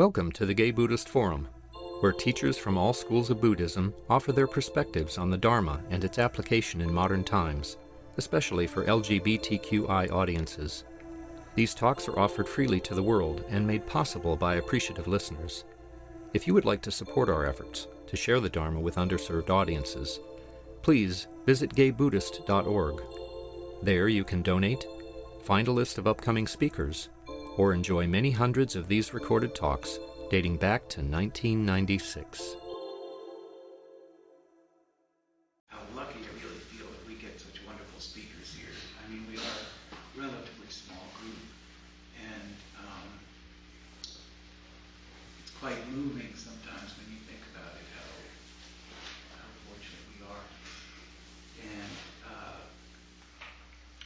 Welcome to the Gay Buddhist Forum, where teachers from all schools of Buddhism offer their perspectives on the Dharma and its application in modern times, especially for LGBTQI audiences. These talks are offered freely to the world and made possible by appreciative listeners. If you would like to support our efforts to share the Dharma with underserved audiences, please visit gaybuddhist.org. There you can donate, find a list of upcoming speakers, or enjoy many hundreds of these recorded talks dating back to 1996. How lucky I really feel that we get such wonderful speakers here. I mean, we are a relatively small group, and it's quite moving sometimes when you think about it, how fortunate we are. And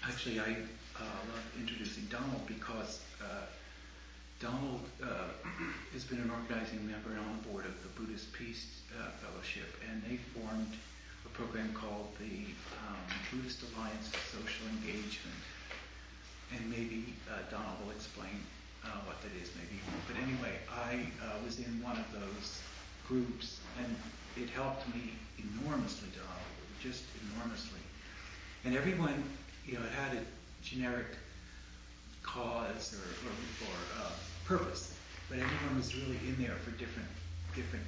actually, I love introducing Donald because Donald has been an organizing member and on the board of the Buddhist Peace Fellowship, and they formed a program called the Buddhist Alliance for Social Engagement. And maybe Donald will explain what that is, maybe. But anyway, I was in one of those groups, and it helped me enormously, Donald, just enormously. And everyone, it had a generic cause or purpose, but everyone was really in there for different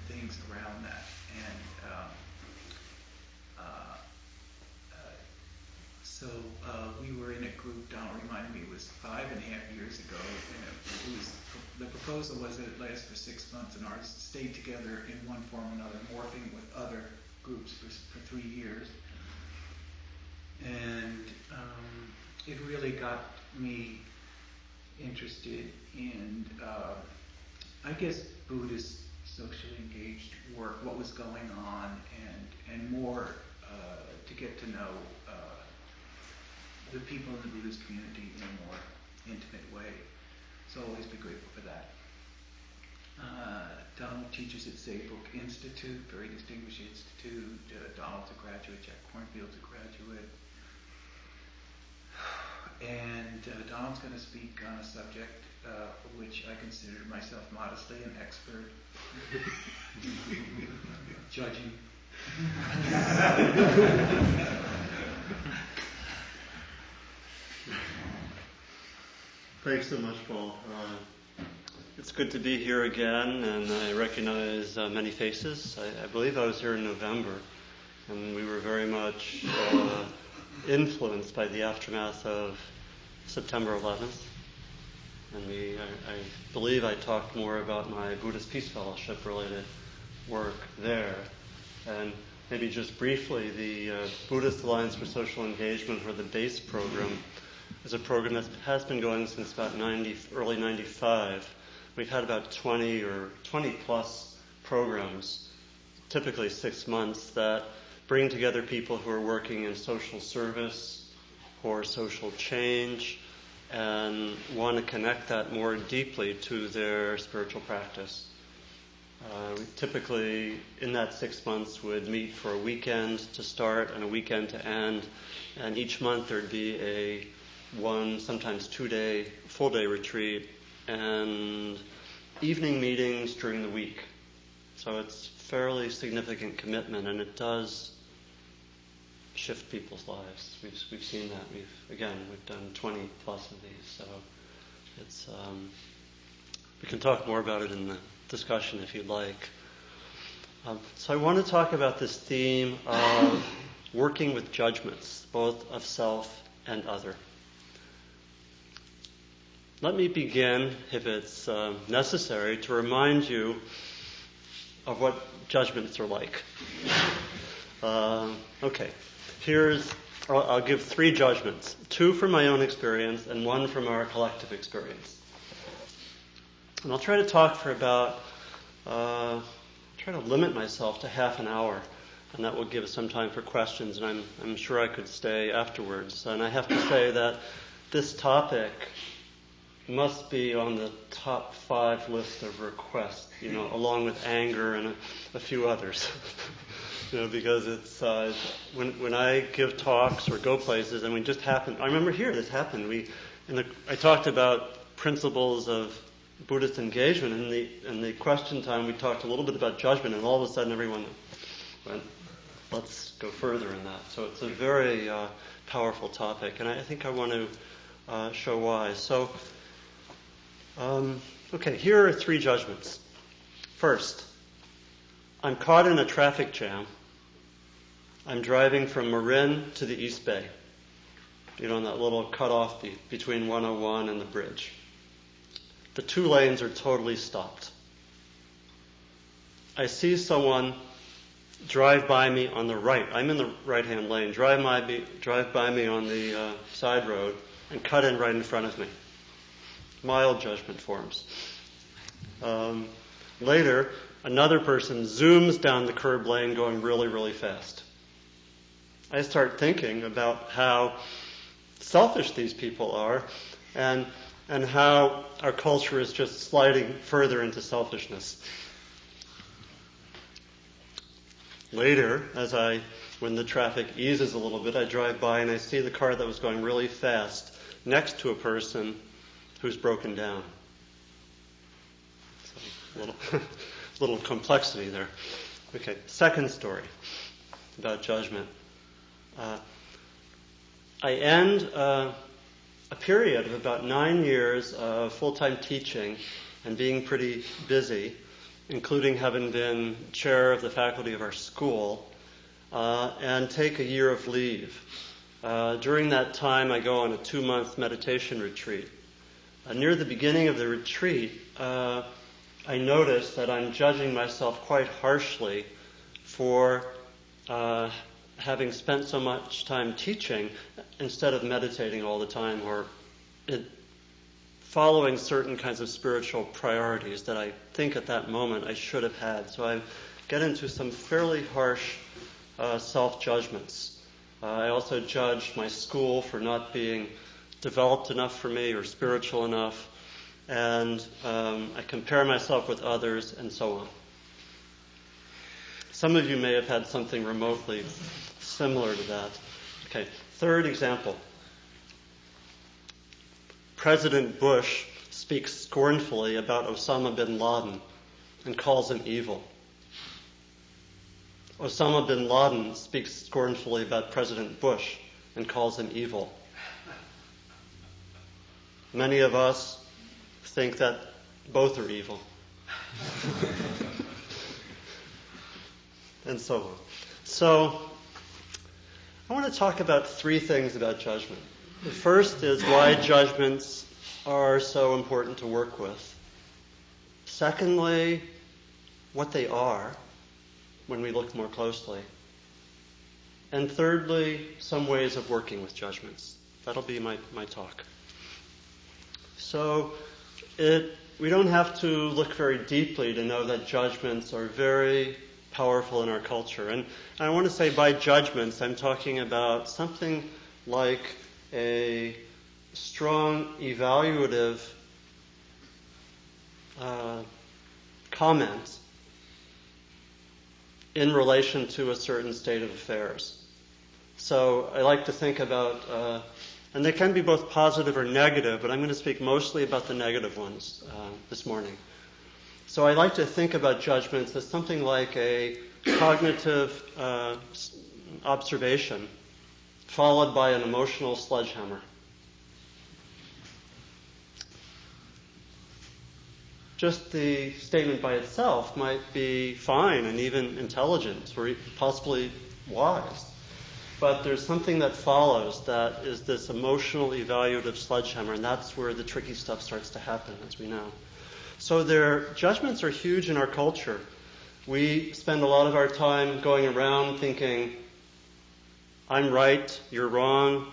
things around that. And so we were in a group, Donald reminded me, it was 5.5 years ago, and the proposal was that it last for 6 months, and ours stayed together in one form or another, morphing with other groups for 3 years. And it really got me interested in, I guess, Buddhist socially engaged work, what was going on, and more to get to know the people in the Buddhist community in a more intimate way. So I'll always be grateful for that. Donald teaches at Saybrook Institute, very distinguished institute. Donald's a graduate, Jack Cornfield's a graduate. And Donald's going to speak on a subject which I consider myself modestly an expert. Judging. Thanks so much, Paul. It's good to be here again, and I recognize many faces. I believe I was here in November, and we were very much influenced by the aftermath of September 11th. And I believe I talked more about my Buddhist Peace Fellowship related work there. And maybe just briefly, the Buddhist Alliance for Social Engagement, or the BASE program, is a program that has been going since about early 95. We've had about 20 plus programs, typically 6 months, that bring together people who are working in social service or social change and want to connect that more deeply to their spiritual practice. We typically, in that 6 months, would meet for a weekend to start and a weekend to end, and each month there'd be a 1, sometimes 2-day, full-day retreat and evening meetings during the week. So it's fairly significant commitment, and it does shift people's lives. We've seen that. We've done 20 plus of these, so it's we can talk more about it in the discussion if you'd like. So I want to talk about this theme of working with judgments, both of self and other. Let me begin, if it's necessary, to remind you of what judgments are like. Okay. I'll give 3 judgments, 2 from my own experience and 1 from our collective experience. And I'll try to talk for about, try to limit myself to half an hour, and that will give us some time for questions, and I'm sure I could stay afterwards. And I have to say that this topic must be on the top 5 list of requests, along with anger and a few others. Because it's when I give talks or go places, and I remember here this happened. I talked about principles of Buddhist engagement. In the question time, we talked a little bit about judgment, and all of a sudden everyone went, let's go further in that. So it's a very powerful topic, and I think I want to show why. So, here are 3 judgments. First, I'm caught in a traffic jam. I'm driving from Marin to the East Bay. On that little cutoff between 101 and the bridge. The 2 lanes are totally stopped. I see someone drive by me on the right. I'm in the right-hand lane. Drive by me on the side road and cut in right in front of me. Mild judgment forms. Later, another person zooms down the curb lane going really, really fast. I start thinking about how selfish these people are and how our culture is just sliding further into selfishness. Later, when the traffic eases a little bit, I drive by and I see the car that was going really fast next to a person who's broken down. So a little complexity there. Okay, second story about judgment. I end a period of about 9 years of full-time teaching and being pretty busy, including having been chair of the faculty of our school, and take a year of leave. During that time, I go on a 2-month meditation retreat. Near the beginning of the retreat, I notice that I'm judging myself quite harshly for having spent so much time teaching instead of meditating all the time, or following certain kinds of spiritual priorities that I think at that moment I should have had. So I get into some fairly harsh self-judgments. I also judge my school for not being developed enough for me or spiritual enough, and I compare myself with others, and so on. Some of you may have had something remotely similar to that. Okay, third example. President Bush speaks scornfully about Osama bin Laden and calls him evil. Osama bin Laden speaks scornfully about President Bush and calls him evil. Many of us think that both are evil. And so on. So, I want to talk about 3 things about judgment. The first is why judgments are so important to work with. Secondly, what they are when we look more closely. And thirdly, some ways of working with judgments. That'll be my talk. So, we don't have to look very deeply to know that judgments are very powerful in our culture. And I want to say by judgments, I'm talking about something like a strong evaluative comment in relation to a certain state of affairs. So I like to think about, and they can be both positive or negative, but I'm going to speak mostly about the negative ones this morning. So I like to think about judgments as something like a cognitive observation followed by an emotional sledgehammer. Just the statement by itself might be fine and even intelligent or possibly wise. But there's something that follows that is this emotional evaluative sledgehammer, and that's where the tricky stuff starts to happen, as we know. So judgments are huge in our culture. We spend a lot of our time going around thinking, I'm right, you're wrong.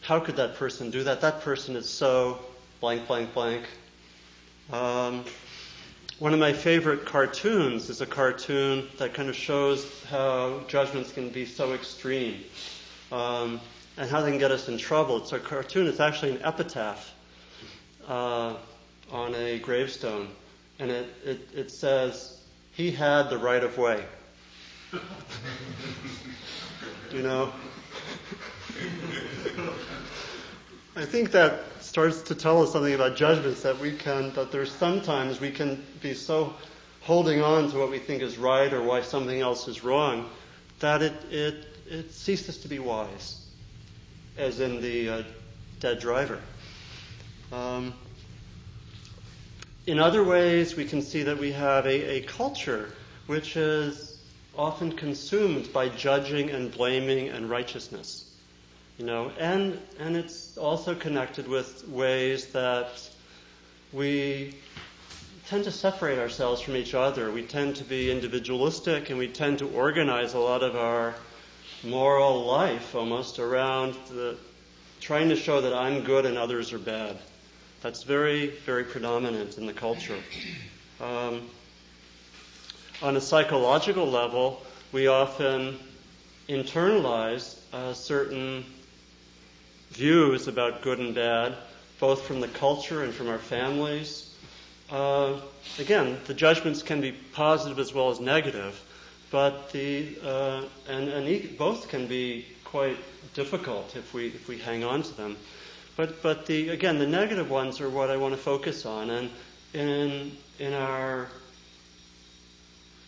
How could that person do that? That person is so blank, blank, blank. One of my favorite cartoons is a cartoon that kind of shows how judgments can be so extreme and how they can get us in trouble. It's a cartoon. It's actually an epitaph on a gravestone, and it says, "He had the right of way." You know? I think that starts to tell us something about judgments, that there's sometimes we can be so holding on to what we think is right or why something else is wrong that it ceases to be wise, as in the dead driver. In other ways, we can see that we have a culture which is often consumed by judging and blaming and righteousness. And it's also connected with ways that we tend to separate ourselves from each other. We tend to be individualistic, and we tend to organize a lot of our moral life almost around trying to show that I'm good and others are bad. That's very, very predominant in the culture. On a psychological level, we often internalize certain views about good and bad, both from the culture and from our families. Again, the judgments can be positive as well as negative, but both can be quite difficult if we hang on to them. But the negative ones are what I want to focus on, and in our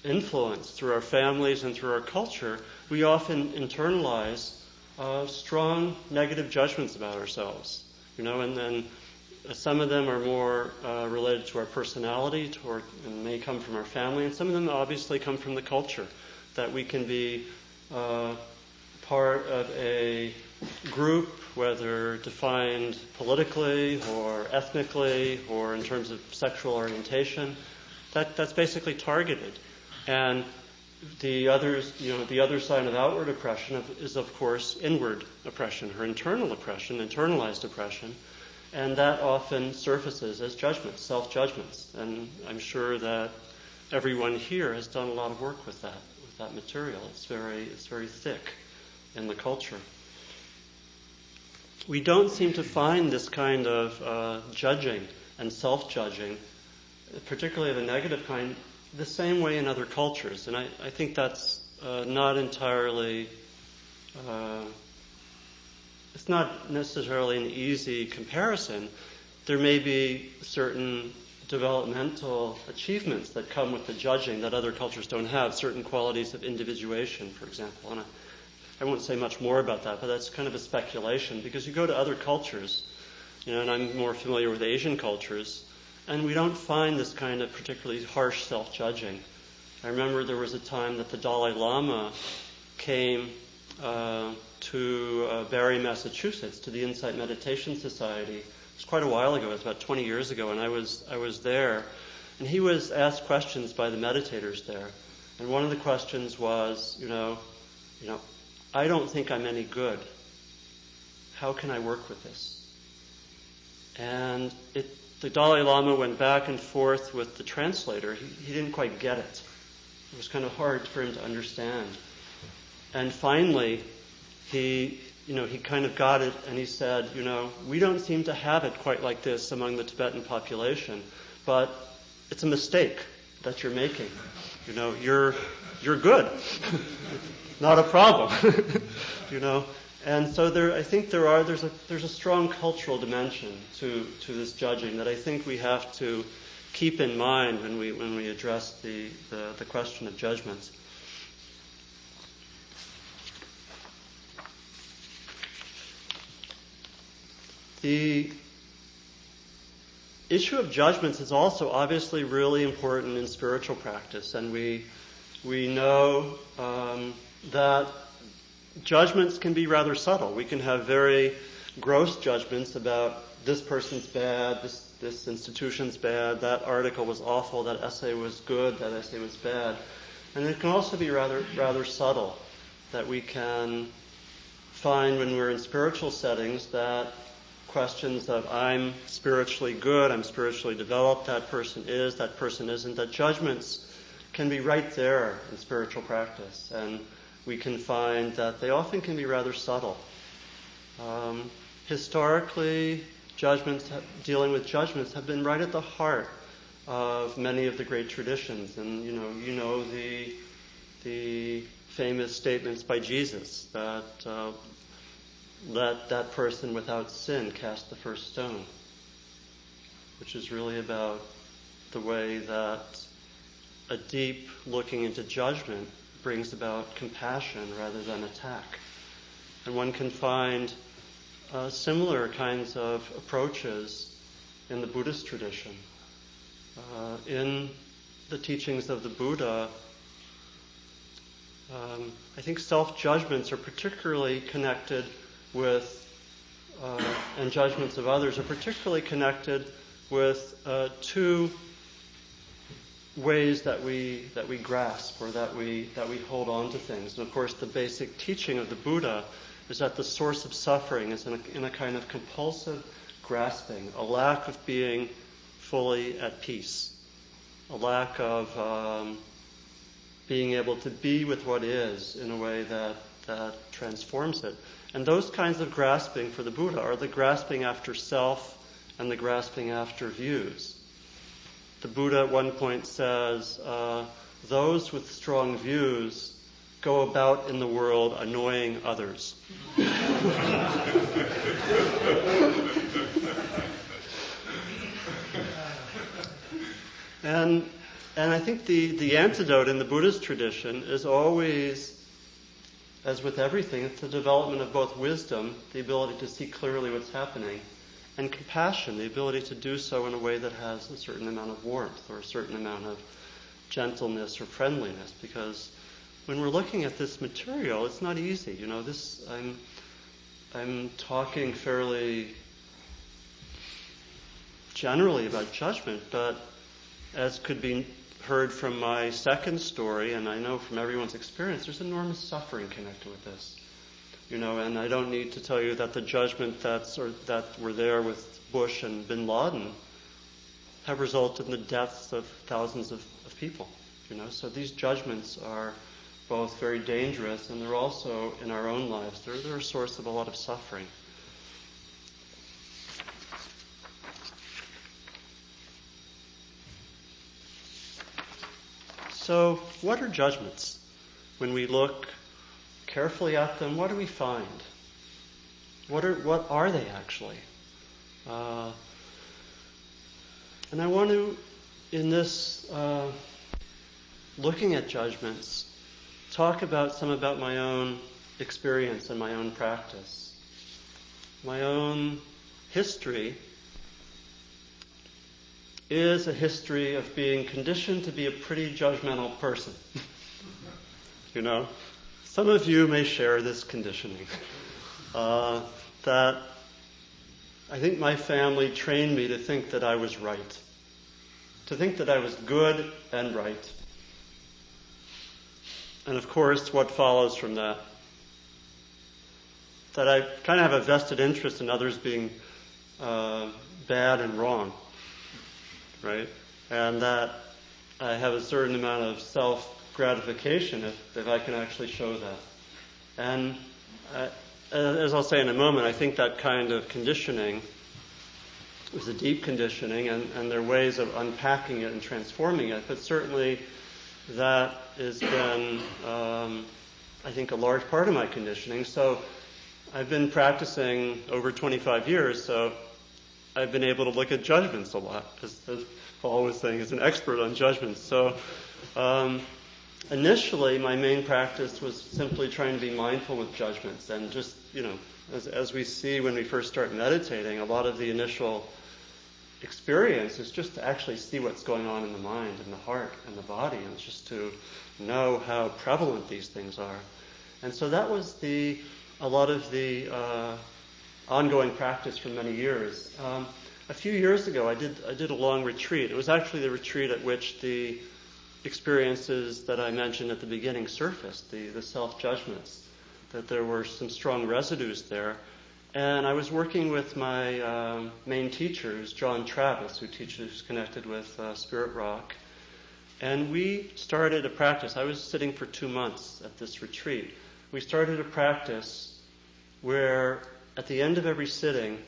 influence through our families and through our culture, we often internalize strong negative judgments about ourselves, and then some of them are more related to our personality, and may come from our family, and some of them obviously come from the culture, that we can be part of a group, whether defined politically or ethnically or in terms of sexual orientation, that's basically targeted. And the other side of outward oppression is, of course, inward oppression, or internal oppression, internalized oppression, and that often surfaces as judgments, self-judgments. And I'm sure that everyone here has done a lot of work with that material. It's very thick in the culture. We don't seem to find this kind of judging and self-judging, particularly of a negative kind, the same way in other cultures. And I think that's not entirely, it's not necessarily an easy comparison. There may be certain developmental achievements that come with the judging that other cultures don't have, certain qualities of individuation, for example. And I won't say much more about that, but that's kind of a speculation, because you go to other cultures, and I'm more familiar with Asian cultures, and we don't find this kind of particularly harsh self-judging. I remember there was a time that the Dalai Lama came to Barre, Massachusetts, to the Insight Meditation Society. It was quite a while ago. It was about 20 years ago, and I was there. And he was asked questions by the meditators there. And one of the questions was, I don't think I'm any good. How can I work with this? And the Dalai Lama went back and forth with the translator. He didn't quite get it. It was kind of hard for him to understand. And finally, he kind of got it, and he said, we don't seem to have it quite like this among the Tibetan population, but it's a mistake that you're making. You're good. Not a problem. And so I think there's a strong cultural dimension to this judging that I think we have to keep in mind when we address the question of judgments. The issue of judgments is also obviously really important in spiritual practice, and we know that judgments can be rather subtle. We can have very gross judgments about this person's bad, this institution's bad, that article was awful, that essay was good, that essay was bad. And it can also be rather subtle, that we can find when we're in spiritual settings that questions of I'm spiritually good, I'm spiritually developed, that person isn't, that judgments can be right there in spiritual practice. And we can find that they often can be rather subtle. Historically, dealing with judgments have been right at the heart of many of the great traditions. And the famous statements by Jesus that let that person without sin cast the first stone, which is really about the way that a deep looking into judgment brings about compassion rather than attack. And one can find similar kinds of approaches in the Buddhist tradition. In the teachings of the Buddha, I think self-judgments are particularly connected with, and judgments of others are particularly connected with two ways that we grasp or that we hold on to things. And of course, the basic teaching of the Buddha is that the source of suffering is in a kind of compulsive grasping, a lack of being fully at peace, a lack of being able to be with what is in a way that transforms it. And those kinds of grasping for the Buddha are the grasping after self and the grasping after views. The Buddha at one point says, those with strong views go about in the world annoying others. And I think the antidote in the Buddhist tradition is always, as with everything, it's the development of both wisdom, the ability to see clearly what's happening, and compassion, the ability to do so in a way that has a certain amount of warmth or a certain amount of gentleness or friendliness. Because when we're looking at this material, it's not easy. You know, I'm talking fairly generally about judgment, but as could be heard from my second story, and I know from everyone's experience, there's enormous suffering connected with this. You know, and I don't need to tell you that the judgment that were there with Bush and bin Laden have resulted in the deaths of thousands of people. You know, so these judgments are both very dangerous, and they're also in our own lives. They're a source of a lot of suffering. So, what are judgments? When we look carefully at them, what do we find? What are they actually? And I want to, in this looking at judgments, talk about my own experience and my own practice. My own history is a history of being conditioned to be a pretty judgmental person. You know? Some of you may share this conditioning. That I think my family trained me to think that I was right. To think that I was good and right. And of course, what follows from that? That I kind of have a vested interest in others being bad and wrong. Right? And that I have a certain amount of self-gratification if I can actually show that. And as I'll say in a moment, I think that kind of conditioning is a deep conditioning, and there are ways of unpacking it and transforming it, but certainly that has been, I think, a large part of my conditioning. So I've been practicing over 25 years, so I've been able to look at judgments a lot, as Paul was saying, as an expert on judgments. So initially, my main practice was simply trying to be mindful with judgments, and just, you know, as we see when we first start meditating, a lot of the initial experience is just to actually see what's going on in the mind and the heart and the body, and just to know how prevalent these things are. And so that was a lot of the ongoing practice for many years. A few years ago, I did a long retreat. It was actually the retreat at which the experiences that I mentioned at the beginning surfaced, the self-judgments, that there were some strong residues there. And I was working with my main teacher, who's John Travis, who's connected with Spirit Rock. And we started a practice. I was sitting for 2 months at this retreat. We started a practice where at the end of every sitting,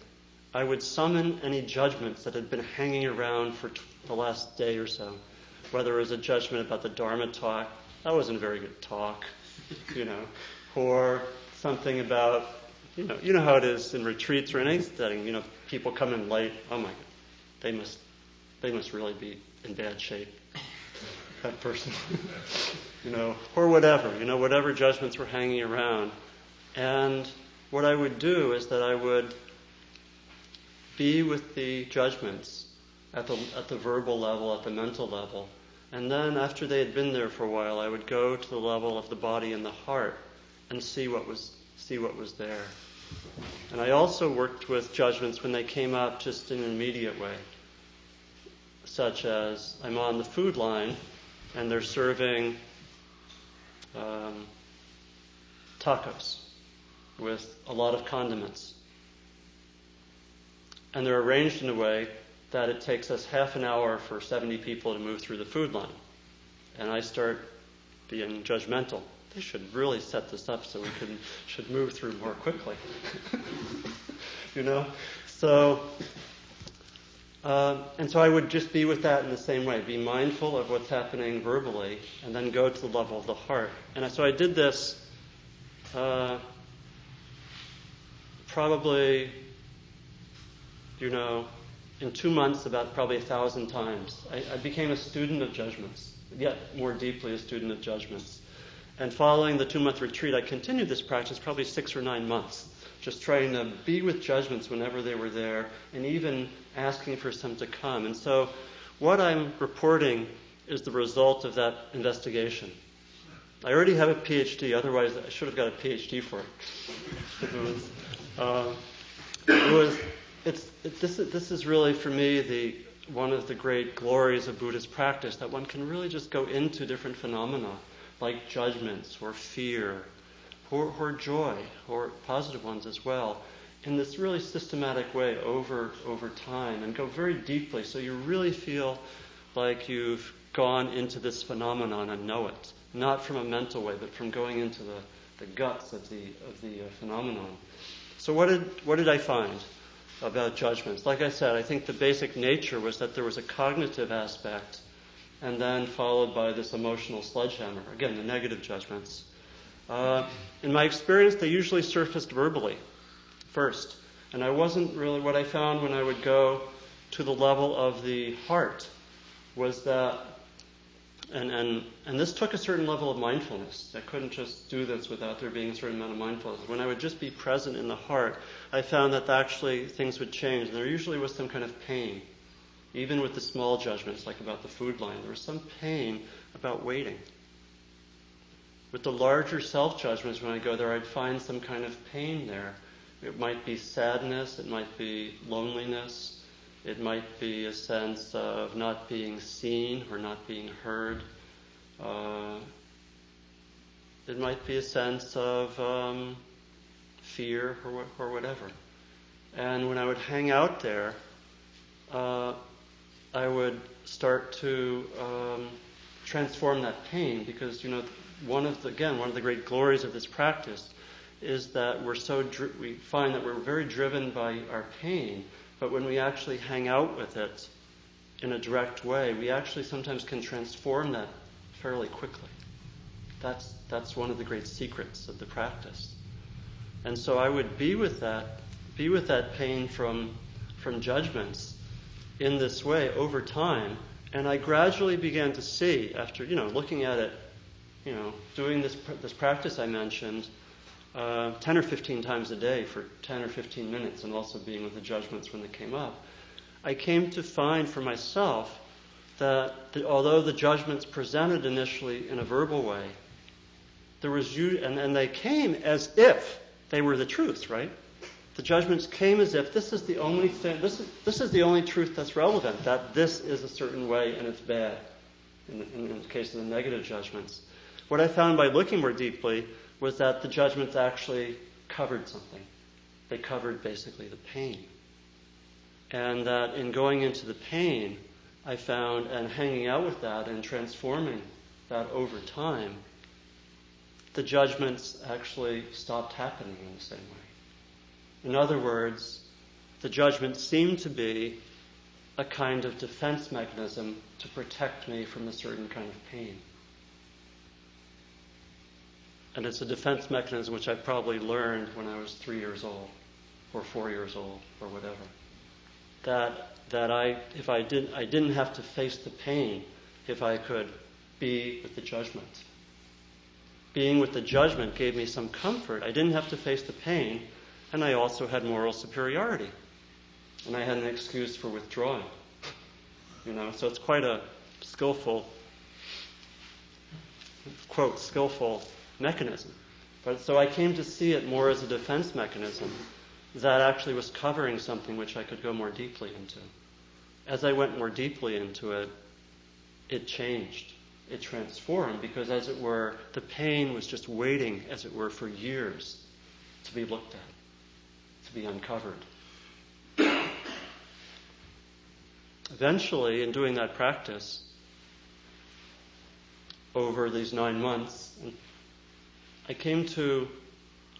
I would summon any judgments that had been hanging around for the last day or so. Whether it was a judgment about the Dharma talk, that wasn't a very good talk, you know, or something about, you know how it is in retreats or in any setting. People come in late. Oh my God, they must really be in bad shape. That person, or whatever. Whatever judgments were hanging around. And what I would do is that I would be with the judgments at the verbal level, at the mental level. And then after they had been there for a while, I would go to the level of the body and the heart and see what was there. And I also worked with judgments when they came up just in an immediate way, such as I'm on the food line and they're serving tacos with a lot of condiments. And they're arranged in a way that it takes us half an hour for 70 people to move through the food line. And I start being judgmental. They should really set this up so we should move through more quickly. So, and so I would just be with that in the same way, be mindful of what's happening verbally, and then go to the level of the heart. And so I did this probably, in 2 months, about probably 1,000 times. I became a student of judgments, yet more deeply a student of judgments. And following the 2-month retreat, I continued this practice probably 6 or 9 months, just trying to be with judgments whenever they were there, and even asking for some to come. And so what I'm reporting is the result of that investigation. I already have a Ph.D., otherwise I should have got a Ph.D. for it. This is really, for me, one of the great glories of Buddhist practice, that one can really just go into different phenomena, like judgments, or fear, or joy, or positive ones as well, in this really systematic way over time, and go very deeply, so you really feel like you've gone into this phenomenon and know it, not from a mental way, but from going into the guts of the phenomenon. So what did I find about judgments? Like I said, I think the basic nature was that there was a cognitive aspect, and then followed by this emotional sledgehammer. Again, the negative judgments. In my experience, they usually surfaced verbally first. And I wasn't really, what I found when I would go to the level of the heart was that, and this took a certain level of mindfulness. I couldn't just do this without there being a certain amount of mindfulness. When I would just be present in the heart, I found that actually things would change. And there usually was some kind of pain. Even with the small judgments, like about the food line, there was some pain about waiting. With the larger self-judgments, when I go there, I'd find some kind of pain there. It might be sadness, it might be loneliness, it might be a sense of not being seen or not being heard. It might be a sense of fear or whatever. And when I would hang out there, I would start to transform that pain, because one of the great glories of this practice is that we find that we're very driven by our pain, but when we actually hang out with it in a direct way, we actually sometimes can transform that fairly quickly. That's one of the great secrets of the practice. And so I would be with that pain from judgments in this way over time, and I gradually began to see, after looking at it, doing this practice I mentioned 10 or 15 times a day for 10 or 15 minutes, and also being with the judgments when they came up, I came to find for myself that although the judgments presented initially in a verbal way, there was and they came as if they were the truth, right? The judgments came as if this is the only thing, this is the only truth that's relevant, that this is a certain way and it's bad, in the case of the negative judgments. What I found by looking more deeply was that the judgments actually covered something. They covered basically the pain. And that in going into the pain, I found, and hanging out with that and transforming that over time, the judgments actually stopped happening in the same way. In other words, the judgments seemed to be a kind of defense mechanism to protect me from a certain kind of pain. And it's a defense mechanism which I probably learned when I was 3 years old, or 4 years old, or whatever. That I didn't have to face the pain if I could be with the judgment. Being with the judgment gave me some comfort. I didn't have to face the pain, and I also had moral superiority. And I had an excuse for withdrawing. So it's quite a skillful, quote, skillful mechanism. But so I came to see it more as a defense mechanism that actually was covering something which I could go more deeply into. As I went more deeply into it, it changed. It transformed because, as it were, the pain was just waiting, as it were, for years to be looked at, to be uncovered. Eventually, in doing that practice, over these 9 months, I came to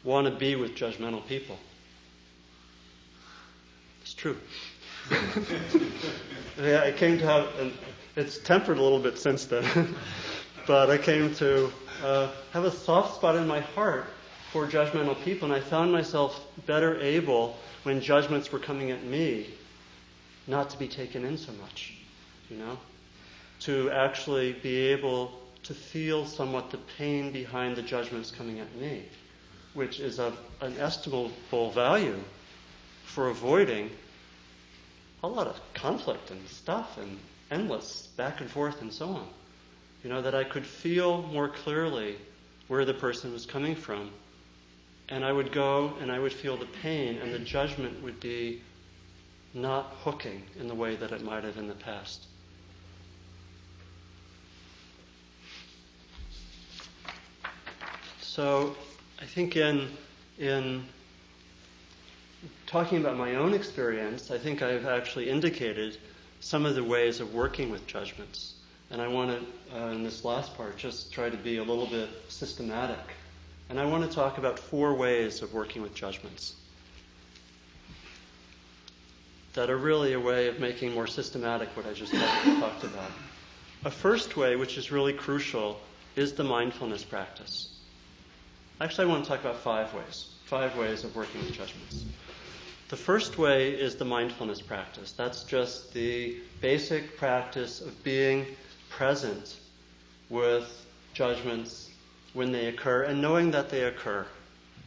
want to be with judgmental people. It's true. Yeah, I came to have, and it's tempered a little bit since then, but I came to have a soft spot in my heart for judgmental people, and I found myself better able, when judgments were coming at me, not to be taken in so much, to actually be able to feel somewhat the pain behind the judgments coming at me, which is of an estimable value for avoiding a lot of conflict and stuff and endless back and forth and so on. That I could feel more clearly where the person was coming from. And I would go and I would feel the pain, and the judgment would be not hooking in the way that it might have in the past. So I think in talking about my own experience, I think I've actually indicated some of the ways of working with judgments. And I want to, in this last part, just try to be a little bit systematic. And I want to talk about 4 ways of working with judgments that are really a way of making more systematic what I just talked about. A first way, which is really crucial, is the mindfulness practice. Actually, I want to talk about 5 ways. 5 ways of working with judgments. The first way is the mindfulness practice. That's just the basic practice of being present with judgments when they occur and knowing that they occur.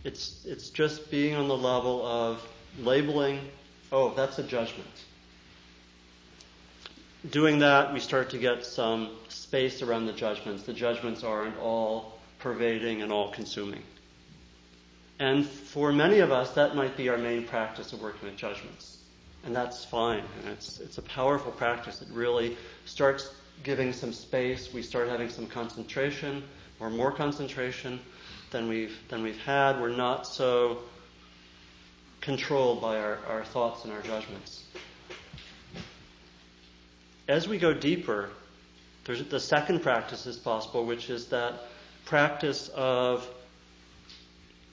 It's just being on the level of labeling, oh, that's a judgment. Doing that, we start to get some space around the judgments. The judgments aren't all pervading and all consuming. And for many of us, that might be our main practice of working with judgments. And that's fine. And it's a powerful practice. It really starts giving some space. We start having some concentration, or more concentration than we've had. We're not so controlled by our thoughts and our judgments. As we go deeper, the second practice is possible, which is that practice of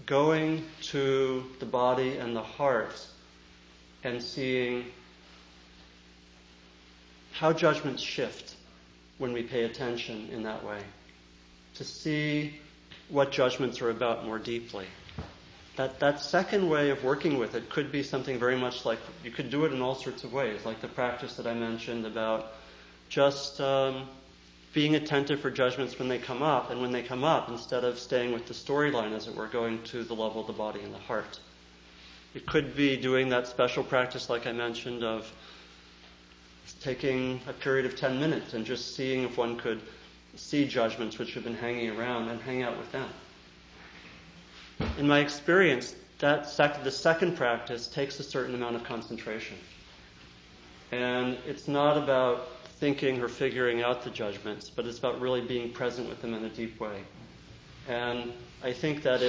going to the body and the heart and seeing how judgments shift when we pay attention in that way. To see what judgments are about more deeply. That second way of working with it could be something very much like, you could do it in all sorts of ways, like the practice that I mentioned about just being attentive for judgments when they come up, and when they come up, instead of staying with the storyline, as it were, going to the level of the body and the heart. It could be doing that special practice, like I mentioned, of taking a period of 10 minutes and just seeing if one could see judgments which have been hanging around and hang out with them. In my experience, the second practice takes a certain amount of concentration. And it's not about thinking or figuring out the judgments, but it's about really being present with them in a deep way. And I think that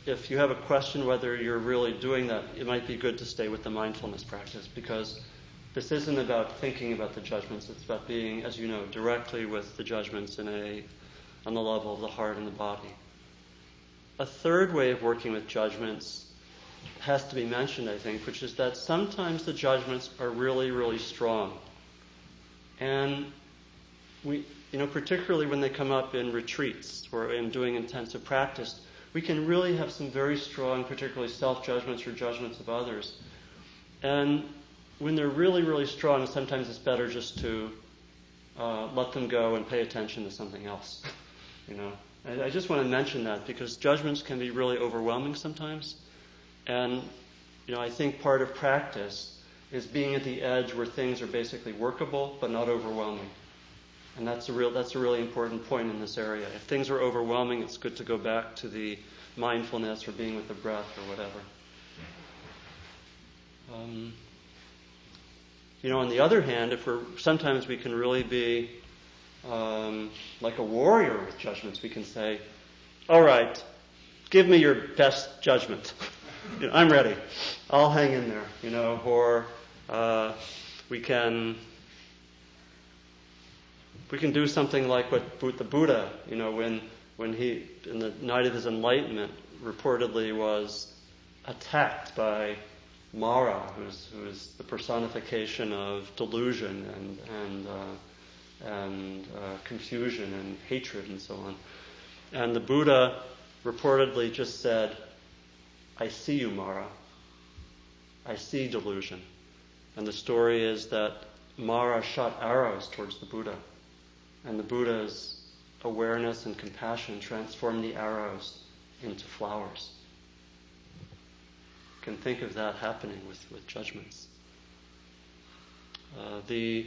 if you have a question whether you're really doing that, it might be good to stay with the mindfulness practice, because this isn't about thinking about the judgments. It's about being, as you know, directly with the judgments on the level of the heart and the body. A third way of working with judgments has to be mentioned, I think, which is that sometimes the judgments are really, really strong. And particularly when they come up in retreats or in doing intensive practice, we can really have some very strong, particularly self-judgments or judgments of others. And when they're really, really strong, sometimes it's better just to let them go and pay attention to something else. I just want to mention that because judgments can be really overwhelming sometimes. And, I think part of practice is being at the edge where things are basically workable but not overwhelming. And that's a really important point in this area. If things are overwhelming, it's good to go back to the mindfulness or being with the breath or whatever. On the other hand, sometimes we can really be like a warrior with judgments. We can say, all right, give me your best judgment. I'm ready. I'll hang in there, or we can do something like what the Buddha, when he, in the night of his enlightenment, reportedly was attacked by Mara, who is the personification of delusion and confusion and hatred and so on. And the Buddha reportedly just said, I see you, Mara. I see delusion. And the story is that Mara shot arrows towards the Buddha. And the Buddha's awareness and compassion transformed the arrows into flowers. You can think of that happening with judgments. The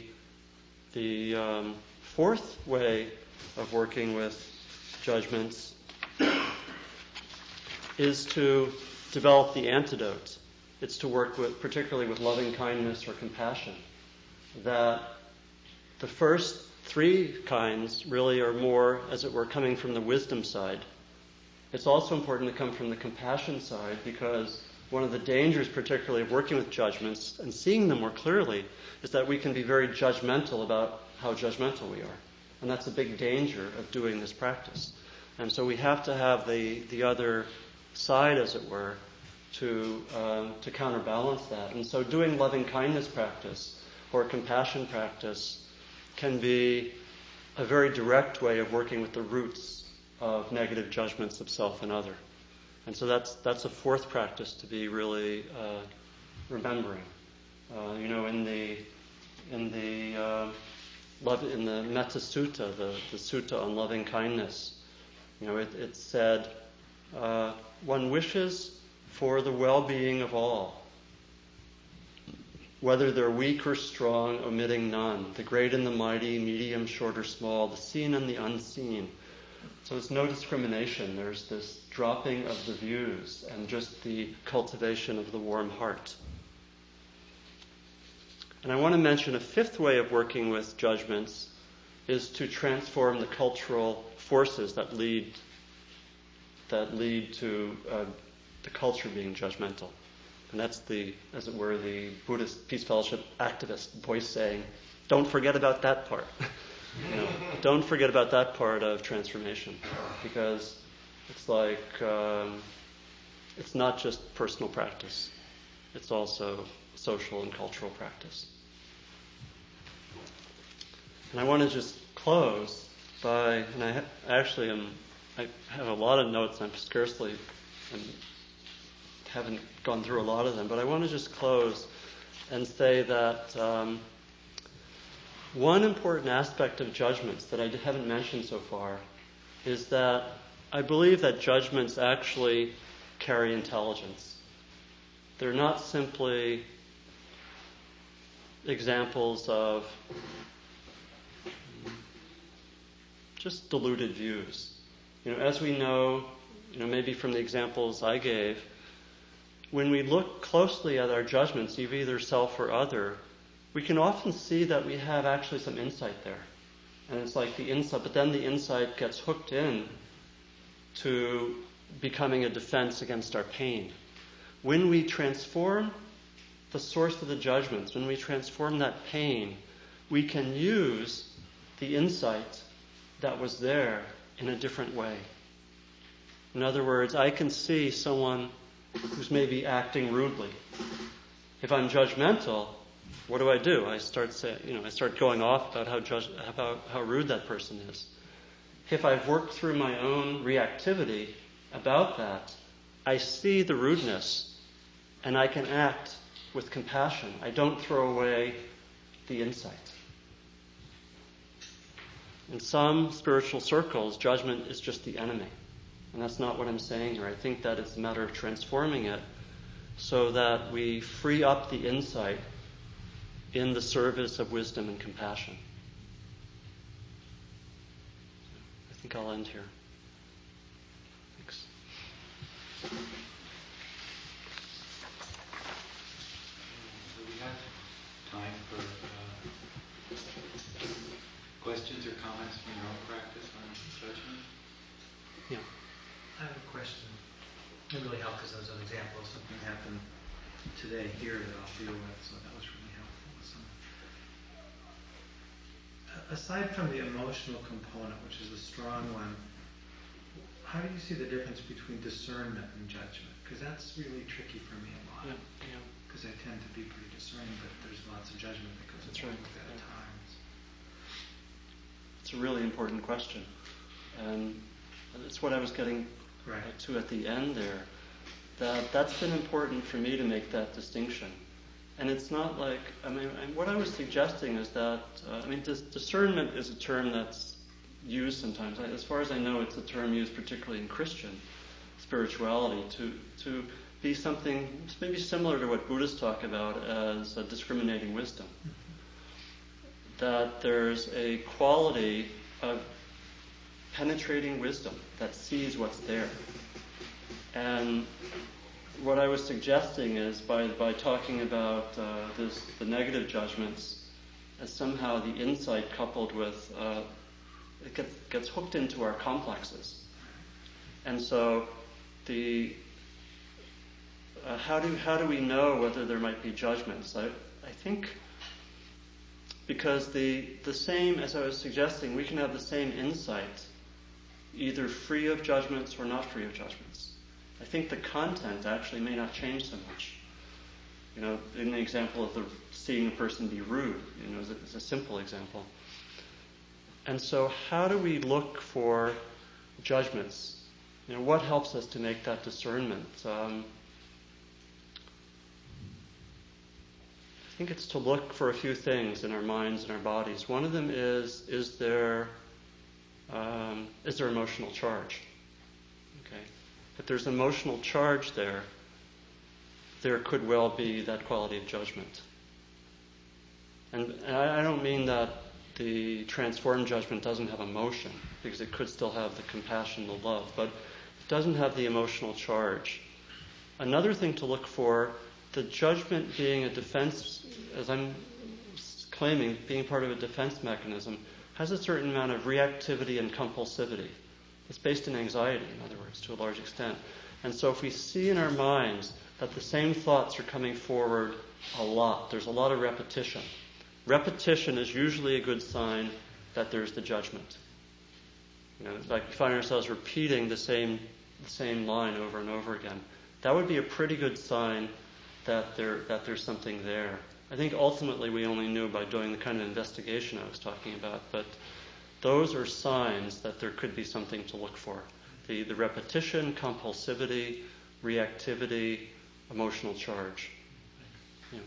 fourth way of working with judgments is to develop the antidote. It's to work particularly with loving kindness or compassion. That the first three kinds really are more, as it were, coming from the wisdom side. It's also important to come from the compassion side because one of the dangers, particularly of working with judgments and seeing them more clearly, is that we can be very judgmental about how judgmental we are. And that's a big danger of doing this practice. And so we have to have the other side, as it were, to counterbalance that. And so doing loving kindness practice or compassion practice can be a very direct way of working with the roots of negative judgments of self and other. And so that's a fourth practice to be really remembering. In the Metta Sutta, the sutta on loving kindness, it said, one wishes for the well-being of all, whether they're weak or strong, omitting none, the great and the mighty, medium, short or small, the seen and the unseen. So it's no discrimination. There's this dropping of the views and just the cultivation of the warm heart. And I want to mention a fifth way of working with judgments is to transform the cultural forces that lead to the culture being judgmental. And that's as it were, the Buddhist Peace Fellowship activist voice saying, don't forget about that part. Don't forget about that part of transformation. Because it's like, it's not just personal practice. It's also social and cultural practice. And I want to just close by, and I have a lot of notes, I haven't gone through a lot of them, but I want to just close and say that one important aspect of judgments that I haven't mentioned so far is that I believe that judgments actually carry intelligence. They're not simply examples of just diluted views. As we know, maybe from the examples I gave, when we look closely at our judgments, either self or other, we can often see that we have actually some insight there. And it's like the insight, but then the insight gets hooked in to becoming a defense against our pain. When we transform the source of the judgments, when we transform that pain, we can use the insight that was there in a different way. In other words, I can see someone who's maybe acting rudely. If I'm judgmental, what do? I start going off about how rude that person is. If I've worked through my own reactivity about that, I see the rudeness and I can act with compassion. I don't throw away the insight. In some spiritual circles, judgment is just the enemy. And that's not what I'm saying here. I think that it's a matter of transforming it so that we free up the insight in the service of wisdom and compassion. I think I'll end here. Thanks. So we have time for questions or comments from your own practice on judgment? Yeah. I have a question. It really helped because that was an example of something that happened today here that I'll deal with, so that was really helpful. Aside from the emotional component, which is a strong one, how do you see the difference between discernment and judgment? Because that's really tricky for me a lot. Because I tend to be pretty discerning, but there's lots of judgment that goes along with that at times. It's a really important question. And it's what I was getting to at the end there. That's been important for me to make that distinction. And it's not like, what I was suggesting is that, discernment is a term that's used sometimes. As far as I know, it's a term used particularly in Christian spirituality to be something maybe similar to what Buddhists talk about as a discriminating wisdom. That there's a quality of penetrating wisdom that sees what's there. And what I was suggesting is by talking about the negative judgments as somehow the insight coupled with it gets hooked into our complexes, and so how do we know whether there might be judgments? I think because the same as I was suggesting, we can have the same insight either free of judgments or not free of judgments. I think the content actually may not change so much. In the example of seeing a person be rude, is a simple example. And so how do we look for judgments? What helps us to make that discernment? I think it's to look for a few things in our minds and our bodies. One of them is there emotional charge? Okay. If there's emotional charge there could well be that quality of judgment. And I don't mean that the transformed judgment doesn't have emotion, because it could still have the compassion, the love, but it doesn't have the emotional charge. Another thing to look for, the judgment being a defense, as I'm claiming, being part of a defense mechanism, has a certain amount of reactivity and compulsivity. It's based in anxiety, in other words, to a large extent. And so if we see in our minds that the same thoughts are coming forward a lot, there's a lot of repetition. Repetition is usually a good sign that there's the judgment. It's like we find ourselves repeating the same line over and over again. That would be a pretty good sign that there's something there. I think ultimately we only knew by doing the kind of investigation I was talking about, but those are signs that there could be something to look for. The repetition, compulsivity, reactivity, emotional charge. Yeah.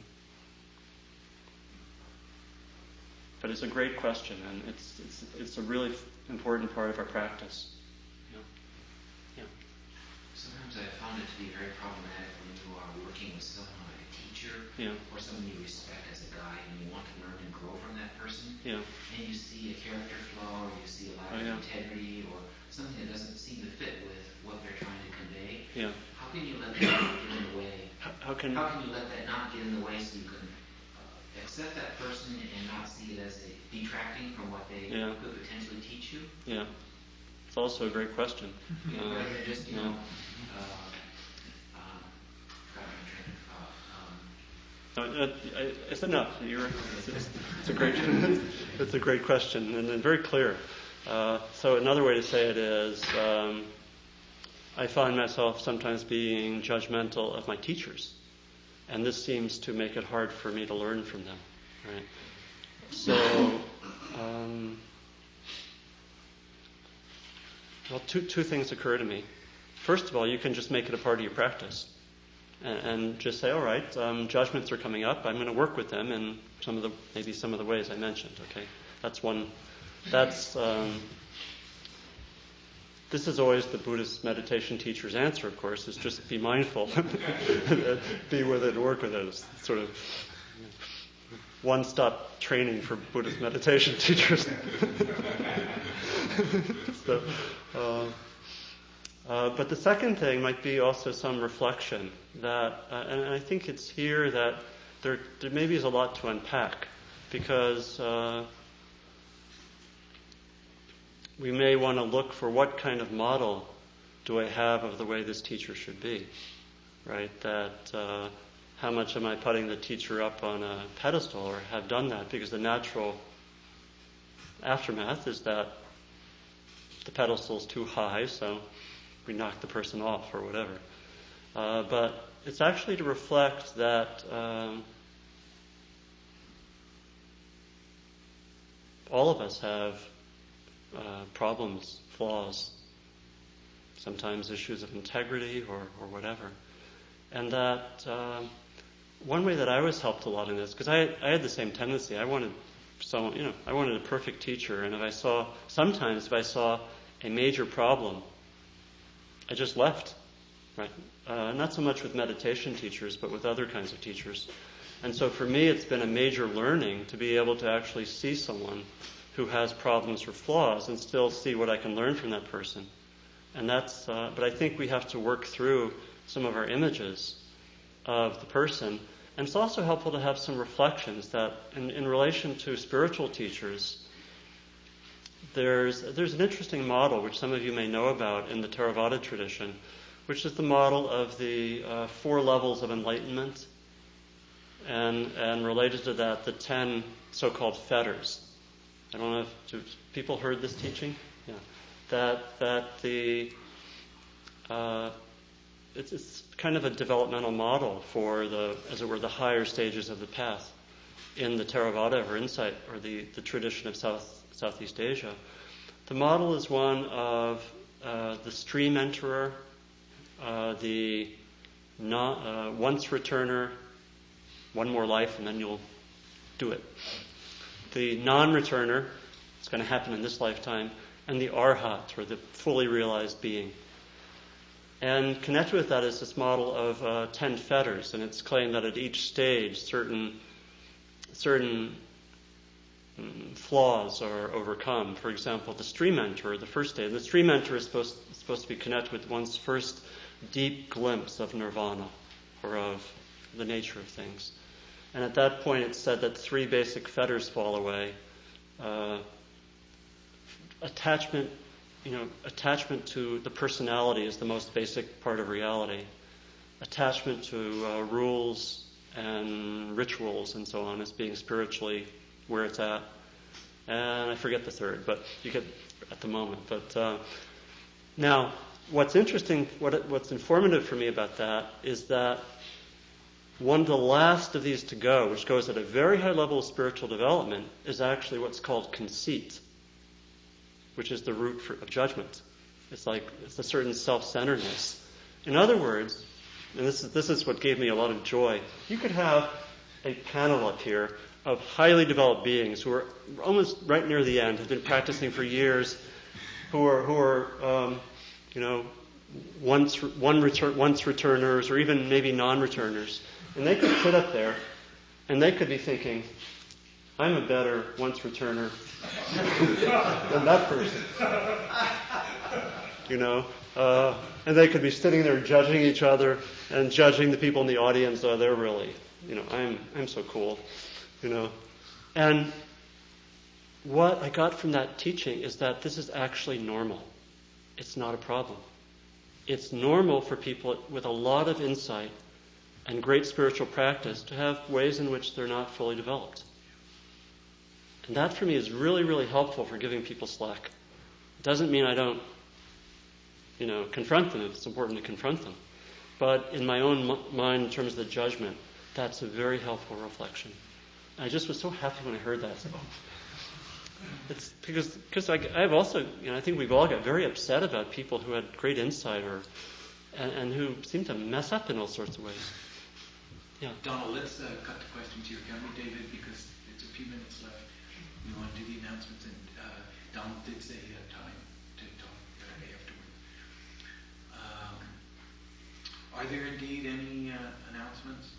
But it's a great question, and it's a really important part of our practice. Yeah. Sometimes I found it to be very problematic when you are working with someone like a teacher or someone you respect as a guide, and you want to learn and grow from that person, and you see a character flaw, or you see a lack of integrity, or something that doesn't seem to fit with what they're trying to convey. How can you let that not get in the way? How can you let that not get in the way so you can accept that person and not see it as a detracting from what they could potentially teach you? Yeah. It's also a great question. Rather than just, it's enough. It's a great question and very clear. So another way to say it is, I find myself sometimes being judgmental of my teachers And this seems to make it hard for me to learn from them, right? So, well, two things occur to me. First of all, you can just make it a part of your practice. And just say, all right, judgments are coming up. I'm going to work with them in maybe some of the ways I mentioned. Okay, that's one. This is always the Buddhist meditation teacher's answer. Of course, is just be mindful, be with it, work with it. It's sort of one-stop training for Buddhist meditation teachers. But the second thing might be also some reflection that, and I think it's here that there maybe is a lot to unpack, because we may want to look for what kind of model do I have of the way this teacher should be, right? That how much am I putting the teacher up on a pedestal, or have done that? Because the natural aftermath is that the pedestal's too high, so we knock the person off or whatever. But it's actually to reflect that all of us have problems, flaws, sometimes issues of integrity or whatever. And that one way that I was helped a lot in this, because I had the same tendency. I wanted someone, I wanted a perfect teacher, and if I saw a major problem, I just left, right? Not so much with meditation teachers, but with other kinds of teachers. And so for me, it's been a major learning to be able to actually see someone who has problems or flaws and still see what I can learn from that person. And that's, but I think we have to work through some of our images of the person. And it's also helpful to have some reflections that in relation to spiritual teachers, there's an interesting model which some of you may know about in the Theravada tradition, which is the model of the 4 levels of enlightenment, and related to that, the 10 so-called fetters. I don't know if people heard this teaching. Yeah, that the it's kind of a developmental model for as it were, the higher stages of the path in the Theravada or insight or the tradition of Southeast Asia. The model is one of the stream enterer, the once returner, one more life and then you'll do it. The non-returner, it's going to happen in this lifetime, and the arhat, or the fully realized being. And connected with that is this model of 10 fetters, and it's claimed that at each stage certain flaws are overcome. For example, the stream enterer, the first stage. The stream enterer is supposed to be connected with one's first deep glimpse of nirvana, or of the nature of things. And at that point, it's said that 3 basic fetters fall away. Attachment to the personality is the most basic part of reality. Attachment to rules and rituals and so on as being spiritually where it's at. And I forget the third, but you get at the moment. But now, what's interesting, what's informative for me about that is that one of the last of these to go, which goes at a very high level of spiritual development, is actually what's called conceit, which is the root of judgment. It's a certain self-centeredness. In other words, and this is what gave me a lot of joy, you could have a panel up here of highly developed beings who are almost right near the end, have been practicing for years, who are once returners or even maybe non-returners. And they could sit up there and they could be thinking, I'm a better once returner than that person. And they could be sitting there judging each other and judging the people in the audience. Oh, they're really, I'm so cool, And what I got from that teaching is that this is actually normal. It's not a problem. It's normal for people with a lot of insight and great spiritual practice to have ways in which they're not fully developed. And that for me is really, really helpful for giving people slack. It doesn't mean I don't, confront them if it's important to confront them. But in my own mind, in terms of the judgment, That's a very helpful reflection. I just was so happy when I heard that. So, it's because I've also, I think we've all got very upset about people who had great insight and who seem to mess up in all sorts of ways. Yeah. Donald, let's cut the questions here, can we, David? Because it's a few minutes left. We want to do the announcements, and Donald did say he had time to talk afterward. Are there indeed any announcements?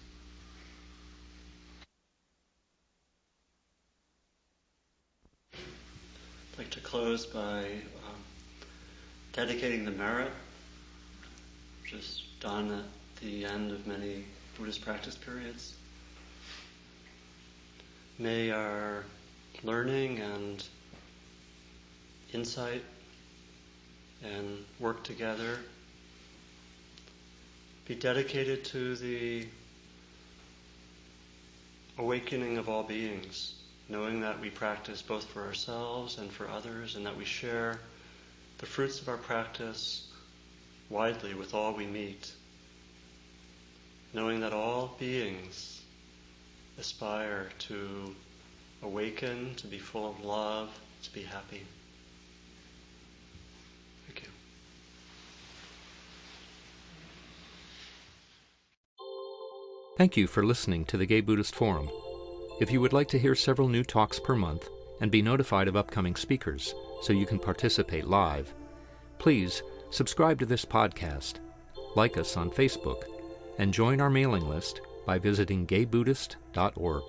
I'd like to close by dedicating the merit, which is done at the end of many Buddhist practice periods. May our learning and insight and work together be dedicated to the awakening of all beings, knowing that we practice both for ourselves and for others, and that we share the fruits of our practice widely with all we meet, knowing that all beings aspire to awaken, to be full of love, to be happy. Thank you. Thank you for listening to the Gay Buddhist Forum. If you would like to hear several new talks per month and be notified of upcoming speakers so you can participate live, please subscribe to this podcast, like us on Facebook, and join our mailing list by visiting gaybuddhist.org.